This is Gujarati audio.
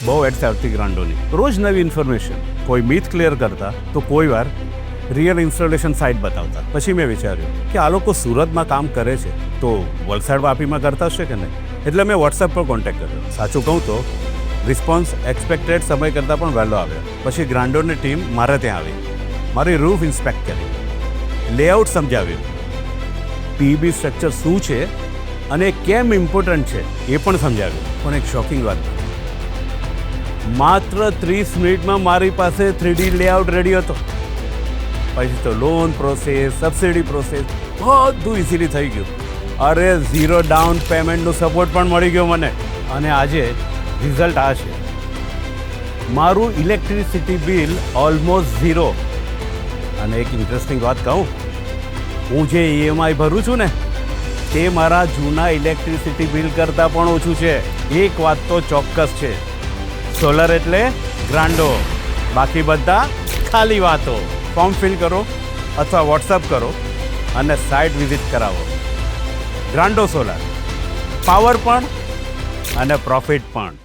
બહુ એડ્સ આવતી ગ્રાન્ડોની, રોજ નવી ઇન્ફોર્મેશન. કોઈ મિથ ક્લિયર કરતા તો કોઈ વાર રિયલ ઇન્સ્ટોલેશન સાઇટ બતાવતા. પછી મેં વિચાર્યું કે આ લોકો સુરતમાં કામ કરે છે તો વલસાડ વાપીમાં કરતા હશે કે નહીં. એટલે મેં વોટ્સએપ પર કોન્ટેક્ટ કર્યો. સાચું કહું તો રિસ્પોન્સ એક્સપેક્ટેડ સમય કરતાં પણ વહેલો આવ્યો. પછી ગ્રાન્ડોની ટીમ મારે ત્યાં આવી, મારી રૂફ ઇન્સ્પેક્ટ કરી, લેઆઉટ સમજાવ્યું, પીબી સ્ટ્રક્ચર શું છે અને કેમ ઇમ્પોર્ટન્ટ છે એ પણ સમજાવ્યું. પણ એક શોકિંગ વાત, માત્ર 30 મિનિટમાં મારી પાસે 3D લેઆઉટ રેડી હતો. પછી તો લોન પ્રોસેસ, સબસિડી પ્રોસેસ બધું ઇઝીલી થઈ ગયું. અરે 0 ડાઉન પેમેન્ટનું સપોર્ટ પણ મળી ગયો મને. અને આજે રિઝલ્ટ આ છે, મારું ઇલેક્ટ્રિસિટી બિલ ઓલમોસ્ટ 0. અને એક ઇન્ટરેસ્ટિંગ વાત કહું, હું જે EMI ભરું છું ને તે મારા જૂના ઇલેક્ટ્રિસિટી બિલ કરતાં પણ ઓછું છે. એક વાત તો ચોક્કસ છે, સોલર એટલે ગ્રાન્ડો, બાકી બધા ખાલી વાતો. ફોર્મ ફિલ કરો અથવા વોટ્સઅપ કરો અને સાઇટ વિઝિટ કરાવો. ગ્રાન્ડો સોલર, પાવર પણ અને પ્રોફિટ પણ.